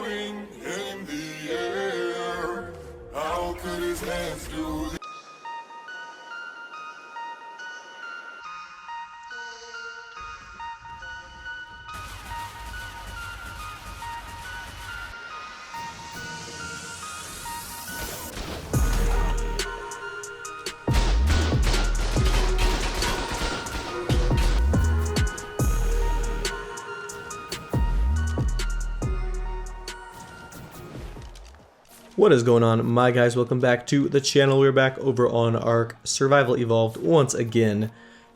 floating in the air. How could his hands do this? What is going on, my guys? Welcome back to the channel. We're back over on ARK Survival Evolved once again,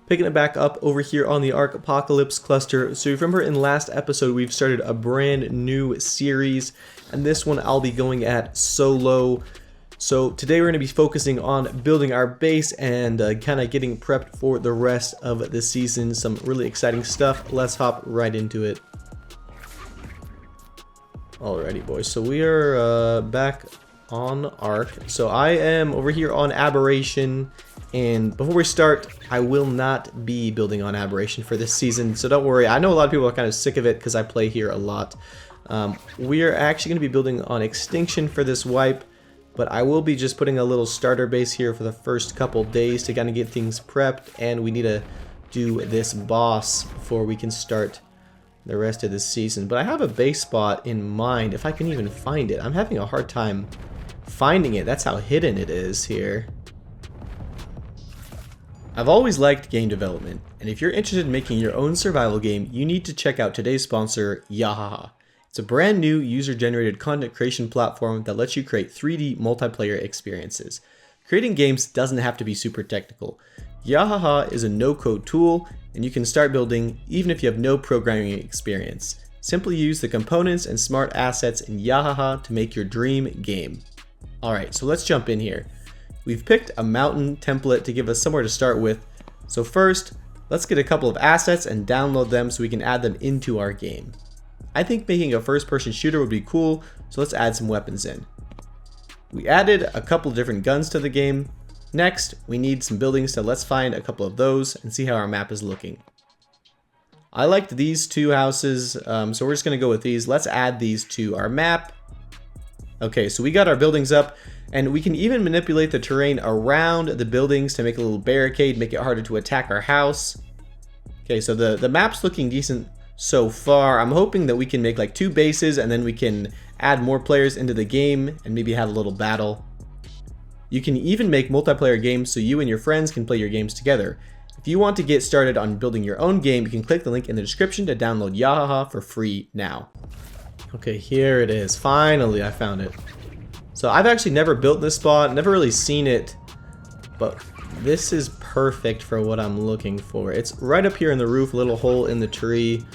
picking it back up over here on the Arkpocalyse cluster. So you remember in last episode we've started a brand new series, and this one I'll be going at solo. So today we're going to be focusing on building our base and kind of getting prepped for the rest of the season. Some really exciting stuff. Let's hop right into it. Alrighty, boys, so we are back on ARK. So I am over here on Aberration, and before we start, I will not be building on Aberration for this season, so don't worry. I know a lot of people are kind of sick of it because I play here a lot. We are actually going to be building on Extinction for this wipe, but I will be just putting a little starter base here for the first couple days to kind of get things prepped, and we need to do this boss before we can start the rest of this season. But I have a base spot in mind, if I can even find it. I'm having a hard time finding it. That's how hidden it is here. I've always liked game development, and if you're interested in making your own survival game, you need to check out today's sponsor, Yahaha. It's a brand new user-generated content creation platform that lets you create 3D multiplayer experiences. Creating games doesn't have to be super technical. Yahaha is a no-code tool, and you can start building even if you have no programming experience. Simply use the components and smart assets in Yahaha to make your dream game. Alright, so let's jump in here. We've picked a mountain template to give us somewhere to start with. So first, let's get a couple of assets and download them so we can add them into our game. I think making a first-person shooter would be cool, so let's add some weapons in. We added a couple different guns to the game. Next, we need some buildings, so let's find a couple of those and see how our map is looking. I liked these two houses, so we're just going to go with these. Let's add these to our map. Okay, so we got our buildings up, and we can even manipulate the terrain around the buildings to make a little barricade, make it harder to attack our house. Okay, so the map's looking decent so far. I'm hoping that we can make like 2 bases, and then we can add more players into the game and maybe have a little battle. You can even make multiplayer games so you and your friends can play your games together. If you want to get started on building your own game, you can click the link in the description to download Yahaha for free now. Okay, here it is. Finally, I found it. So I've actually never built this spot, never really seen it, but this is perfect for what I'm looking for. It's right up here in the roof, a little hole in the tree.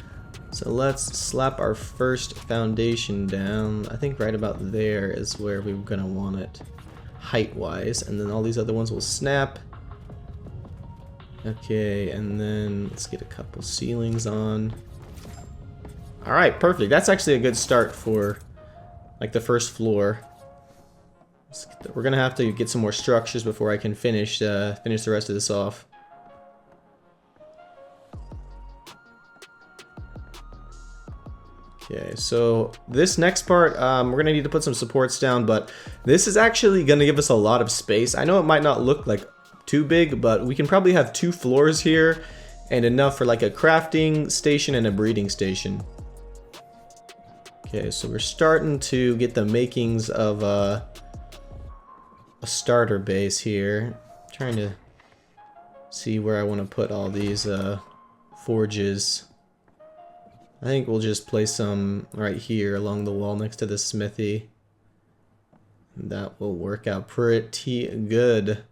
So let's slap our first foundation down. I think right about there is where we're gonna want it, height-wise, and then all these other ones will snap. Okay, and then let's get a couple ceilings on. Alright, perfect. That's actually a good start for like the first floor. We're gonna have to get some more structures before I can finish the rest of this off. Okay, so this next part, we're gonna need to put some supports down, but this is actually gonna give us a lot of space. I know it might not look like too big, but we can probably have 2 floors here and enough for like a crafting station and a breeding station. Okay, so we're starting to get the makings of a starter base here. I'm trying to see where I want to put all these forges. I think we'll just place some right here along the wall next to the smithy. That will work out pretty good.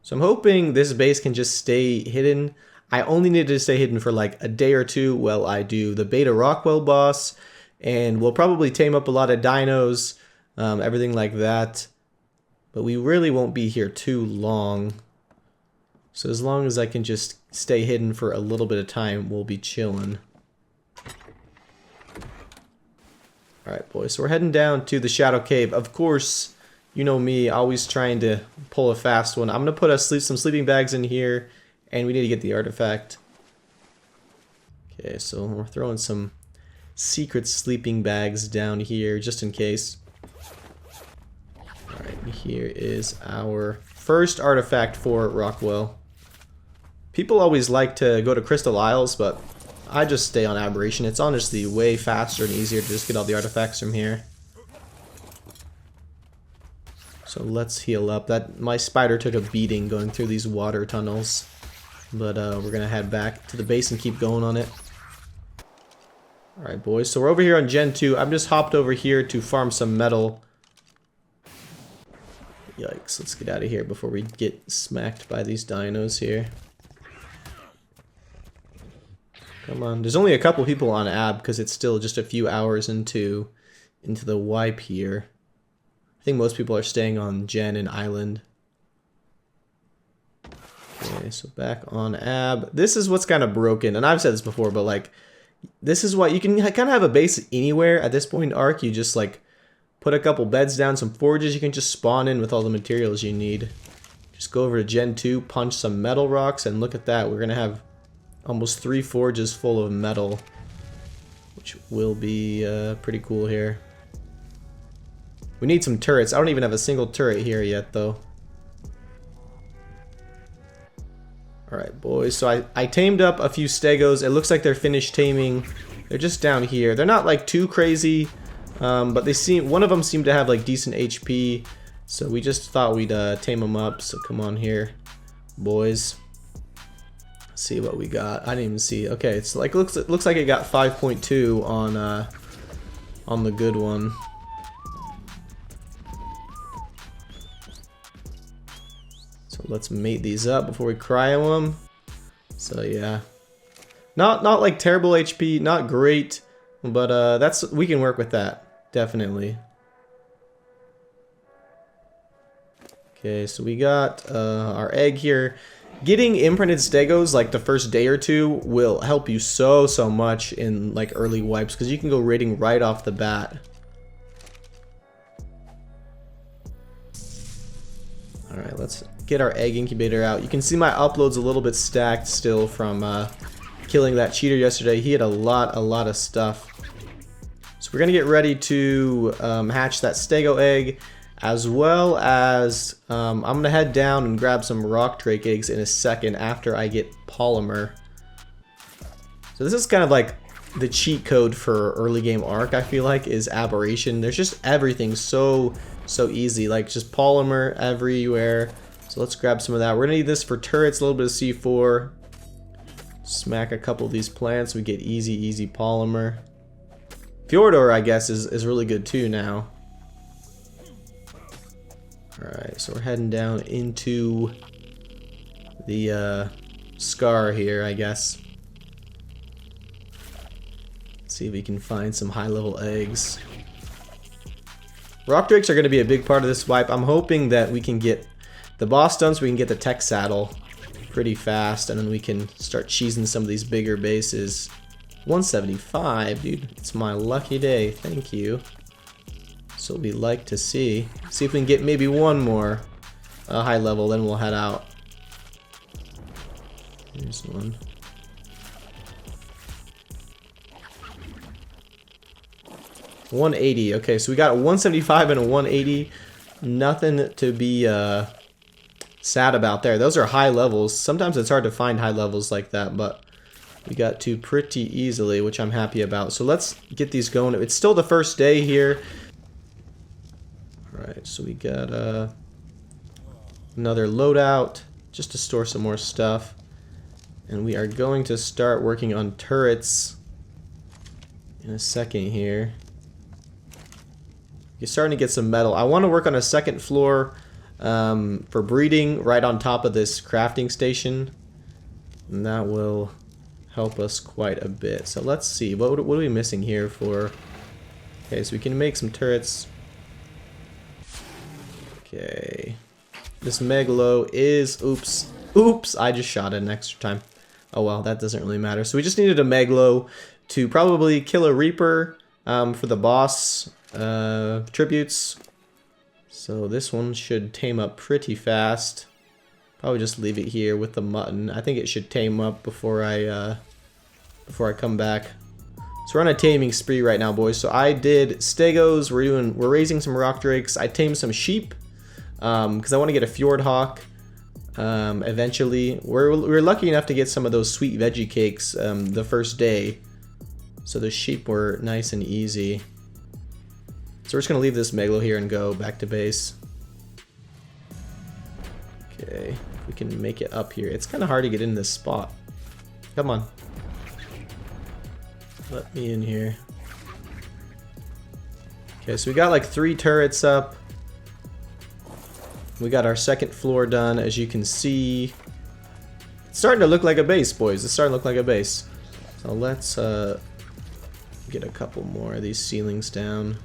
So I'm hoping this base can just stay hidden. I only need to stay hidden for like a day or 2 while I do the beta Rockwell boss, and we'll probably tame up a lot of dinos, everything like that. But we really won't be here too long. So as long as I can just stay hidden for a little bit of time, we'll be chilling. Alright, boys, so we're heading down to the Shadow Cave. Of course, you know me, always trying to pull a fast one. I'm going to put some sleeping bags in here, and we need to get the artifact. Okay, so we're throwing some secret sleeping bags down here just in case. Alright, here is our first artifact for Rockwell. People always like to go to Crystal Isles, but I just stay on Aberration. It's honestly way faster and easier to just get all the artifacts from here. So let's heal up. My spider took a beating going through these water tunnels. But we're gonna head back to the base and keep going on it. Alright boys, so we're over here on Gen 2. I'm just hopped over here to farm some metal. Yikes, let's get out of here before we get smacked by these dinos here. Come on, there's only a couple people on AB because it's still just a few hours into the wipe here. I think most people are staying on Gen and Island. Okay, so back on AB. This is what's kind of broken, and I've said this before, but like, this is what you can kind of have a base anywhere at this point in ARK. You just like put a couple beds down, some forges. You can just spawn in with all the materials you need. Just go over to Gen 2, punch some metal rocks, and look at that. We're gonna have almost 3 forges full of metal, which will be pretty cool here. We need some turrets. I don't even have a single turret here yet, though. Alright, boys. So I tamed up a few stegos. It looks like they're finished taming. They're just down here. They're not like too crazy, but they seem, one of them seemed to have like decent HP. So we just thought we'd tame them up. So come on here, boys. Let's see what we got. I didn't even see. Okay, it's like it looks like it got 5.2 on the good one. So let's mate these up before we cryo them. So yeah, not like terrible HP, not great, but we can work with that definitely. Okay, so we got our egg here. Getting imprinted stegos like the first day or two will help you so much in like early wipes because you can go raiding right off the bat. Alright, let's get our egg incubator out. You can see my uploads a little bit stacked still from killing that cheater yesterday. He had a lot of stuff. So we're gonna get ready to hatch that stego egg, as well as I'm gonna head down and grab some rock drake eggs in a second after I get polymer. So this is kind of like the cheat code for early game ARK, I feel like, is aberration. There's just everything so easy, like just polymer everywhere. So let's grab some of that. We're gonna need this for turrets, a little bit of C4. Smack a couple of these plants, we get easy polymer. Fjordor, I guess, is really good too now. Alright, so we're heading down into the Scar here, I guess. Let's see if we can find some high-level eggs. Rock drakes are going to be a big part of this wipe. I'm hoping that we can get the boss done so we can get the tech saddle pretty fast, and then we can start cheesing some of these bigger bases. 175, dude. It's my lucky day. Thank you. So we like to see if we can get maybe one more high level, then we'll head out. Here's one. $180. Okay, so we got a 175 and a 180. Nothing to be sad about there. Those are high levels. Sometimes it's hard to find high levels like that, but we got to pretty easily, which I'm happy about. So let's get these going. It's still the first day here. Alright, so we got another loadout just to store some more stuff. And we are going to start working on turrets in a second here. You're starting to get some metal. I want to work on a second floor for breeding right on top of this crafting station. And that will help us quite a bit. So let's see, what are we missing here for? Okay, so we can make some turrets. Okay, this Megalo is, oops, I just shot it an extra time. Oh well, that doesn't really matter. So we just needed a Megalo to probably kill a Reaper for the boss tributes. So this one should tame up pretty fast. Probably just leave it here with the mutton. I think it should tame up before I come back. So we're on a taming spree right now, boys. So I did stegos. We're raising some rock drakes. I tamed some sheep because I want to get a fjord hawk eventually. We're lucky enough to get some of those sweet veggie cakes the first day. So the sheep were nice and easy. So we're just gonna leave this megalo here and go back to base. Okay, if we can make it up here. It's kind of hard to get in this spot. Come on. Let me in here. Okay, so we got like 3 turrets up. We got our second floor done, as you can see. It's starting to look like a base, boys. It's starting to look like a base. So let's get a couple more of these ceilings down.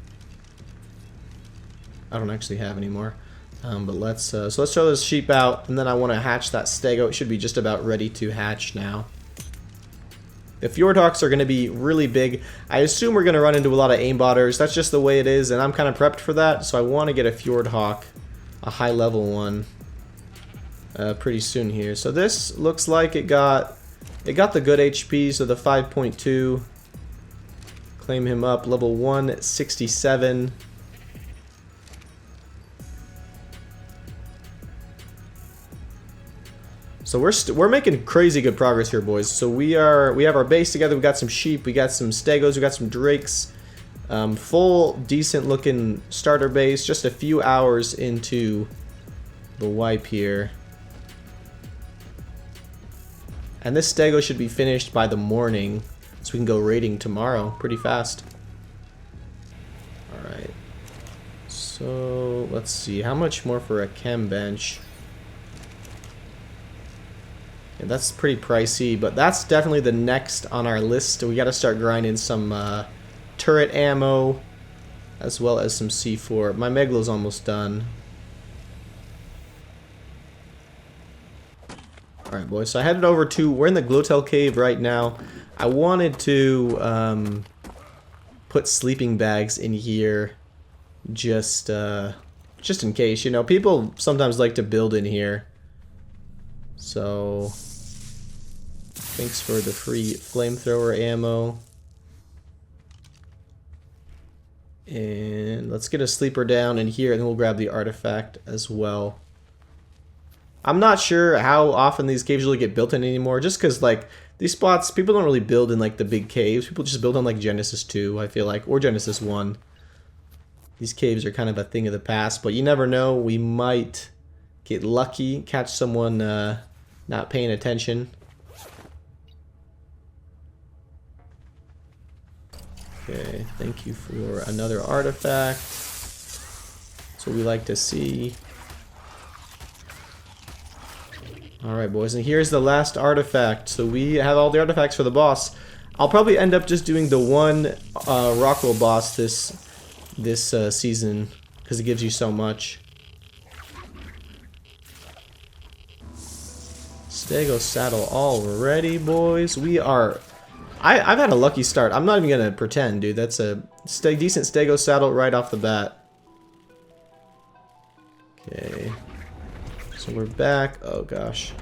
I don't actually have any more. But let's throw this sheep out, and then I want to hatch that stego. It should be just about ready to hatch now. The fjord hawks are going to be really big. I assume we're going to run into a lot of aimbotters. That's just the way it is, and I'm kind of prepped for that. So I want to get a fjord hawk, a high level one, pretty soon here. So this looks like it got the good HP. So the 5.2. Claim him up, level 167. So we're making crazy good progress here, boys. So we have our base together. We got some sheep, we got some stegos, we got some drakes. Full decent looking starter base. Just a few hours into the wipe here, and this stego should be finished by the morning, so we can go raiding tomorrow pretty fast. All right. So let's see, how much more for a chem bench? Yeah, that's pretty pricey, but that's definitely the next on our list. We got to start grinding some turret ammo, as well as some C4. My megalo's almost done. Alright, boys, so I headed over to, we're in the Glotel Cave right now. I wanted to put sleeping bags in here just in case. You know, people sometimes like to build in here. So thanks for the free flamethrower ammo. And let's get a sleeper down in here, and then we'll grab the artifact as well. I'm not sure how often these caves really get built in anymore, just because like these spots, people don't really build in like the big caves. People just build on like Genesis 2, I feel like, or Genesis 1. These caves are kind of a thing of the past, but you never know. We might get lucky, catch someone not paying attention. Okay, thank you for another artifact. That's what we like to see. Alright, boys, and here's the last artifact. So we have all the artifacts for the boss. I'll probably end up just doing the one Rockwell boss this season, because it gives you so much. Stego saddle already, boys. We are... I've had a lucky start. I'm not even going to pretend, dude. That's a decent stego saddle right off the bat. Okay. So we're back. Oh, gosh.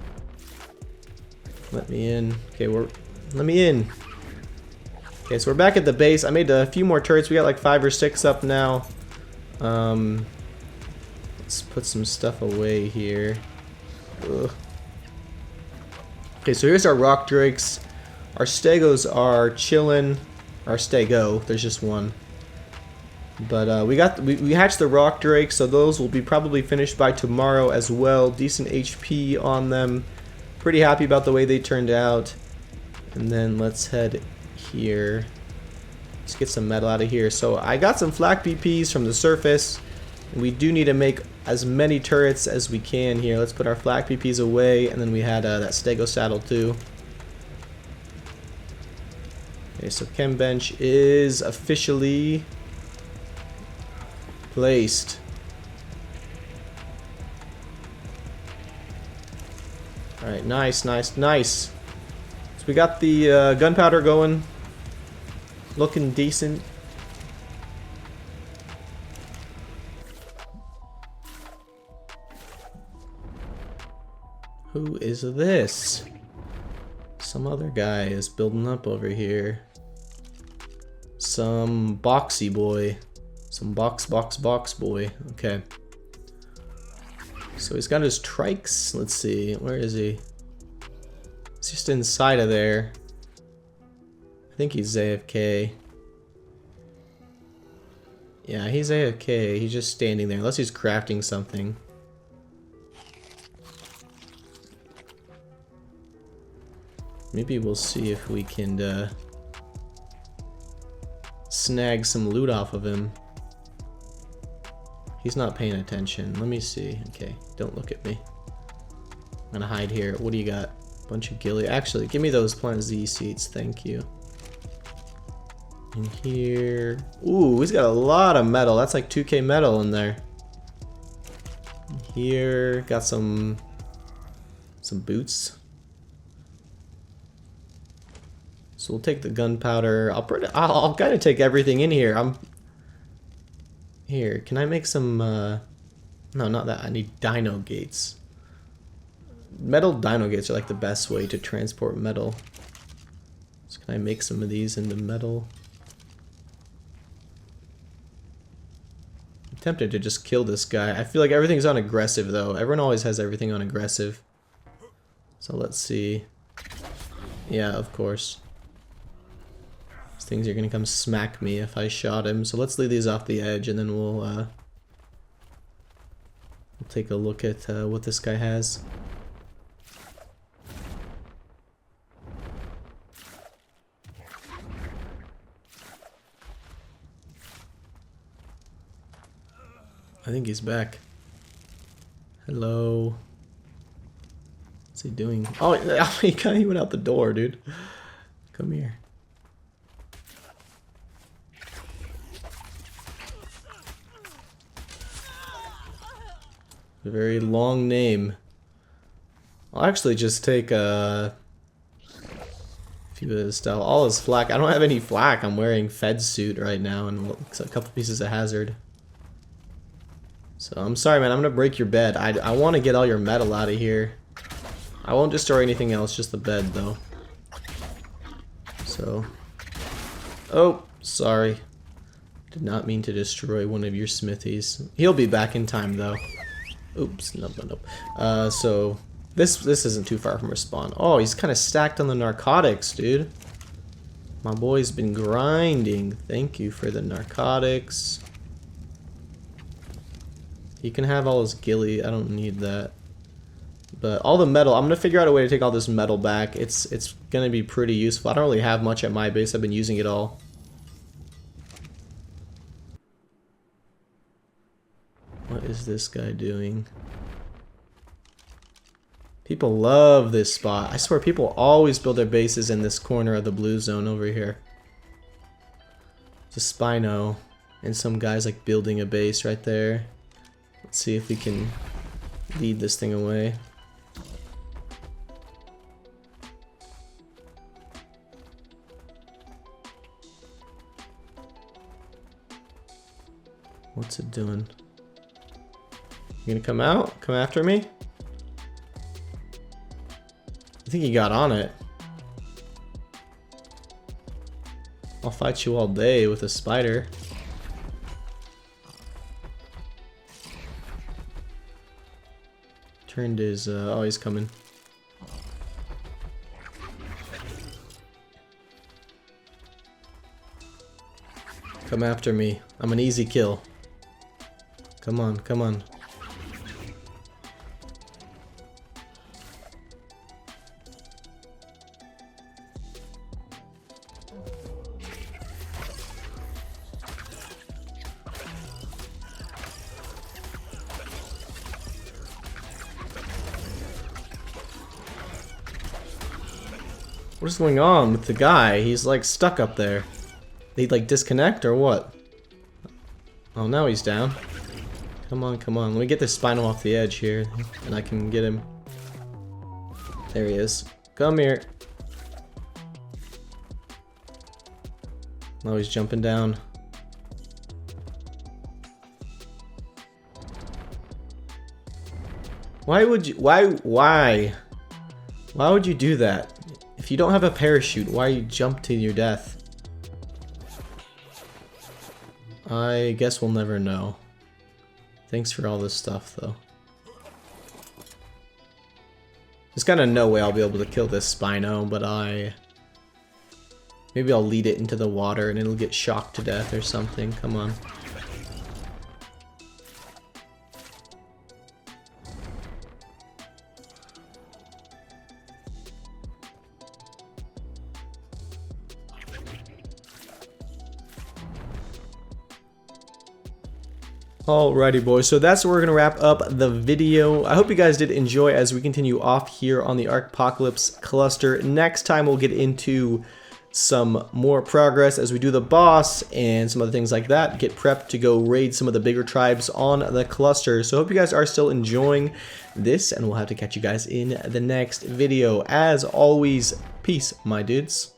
Let me in. Okay, let me in. Okay, so we're back at the base. I made a few more turrets. We got like 5 or 6 up now. Let's put some stuff away here. Ugh. Okay, so here's our rock drakes. Our stegos are chilling. Our stego, there's just one. But we hatched the rock drake, so those will be probably finished by tomorrow as well. Decent HP on them. Pretty happy about the way they turned out. And then let's head here. Let's get some metal out of here. So I got some flak BPs from the surface. We do need to make as many turrets as we can here. Let's put our flak BPs away, and then we had that stego saddle too. Okay, so chem bench is officially placed. Alright, nice, nice, nice. So we got the gunpowder going. Looking decent. Who is this? Some other guy is building up over here. some boxy boy. Some box boy. Okay. So he's got his trikes. Let's see. Where is he? He's just inside of there. I think he's AFK. Yeah, he's AFK. He's just standing there. Unless he's crafting something. Maybe we'll see if we can snag some loot off of him. He's not paying attention. Let me see. Okay, don't look at me. I'm gonna hide here. What do you got? Bunch of ghillie. Actually, give me those Plant Z seeds. Thank you. In here. Ooh, he's got a lot of metal. That's like 2k metal in there. In here, got some boots. So we'll take the gunpowder. I'll kind of take everything in here. Here, can I make some, no, not that. I need dino gates. Metal dino gates are like the best way to transport metal. So can I make some of these into metal? I'm tempted to just kill this guy. I feel like everything's on aggressive though. Everyone always has everything on aggressive. So let's see. Yeah, of course. These things are gonna come smack me if I shot him. So let's leave these off the edge and then we'll take a look at what this guy has. I think he's back. Hello. What's he doing? Oh, he went out the door, dude. Come here. A very long name. I'll actually just take a few of his stuff. All his flak. I don't have any flak. I'm wearing Fed suit right now and a couple pieces of hazard. So I'm sorry, man. I'm gonna break your bed. I want to get all your metal out of here. I won't destroy anything else, just the bed though. So, oh, sorry. Did not mean to destroy one of your smithies. He'll be back in time though. Oops, nope. So this isn't too far from respawn. Oh, he's kind of stacked on the narcotics, dude. My boy's been grinding. Thank you for the narcotics. He can have all his ghillie. I don't need that. But all the metal, I'm gonna figure out a way to take all this metal back. It's gonna be pretty useful. I don't really have much at my base. I've been using it all. What is this guy doing? People love this spot. I swear people always build their bases in this corner of the blue zone over here. It's a Spino and some guys like building a base right there. Let's see if we can lead this thing away. What's it doing? You gonna come out? Come after me? I think he got on it. I'll fight you all day with a spider. Turned his, oh, he's coming. Come after me. I'm an easy kill. Come on, come on. What is going on with the guy? He's like stuck up there. Did he like disconnect or what? Oh, now he's down. Come on, come on. Let me get this Spino off the edge here and I can get him. There he is. Come here. Oh, he's jumping down. Why would you, why would you do that? If you don't have a parachute, why you jump to your death? I guess we'll never know. Thanks for all this stuff, though. There's kind of no way I'll be able to kill this Spino, but maybe I'll lead it into the water and it'll get shocked to death or something. Come on. Alrighty boys, so that's where we're going to wrap up the video. I hope you guys did enjoy as we continue off here on the Arkpocalyse cluster. Next time we'll get into some more progress as we do the boss and some other things like that. Get prepped to go raid some of the bigger tribes on the cluster. So I hope you guys are still enjoying this, and we'll have to catch you guys in the next video. As always, peace my dudes.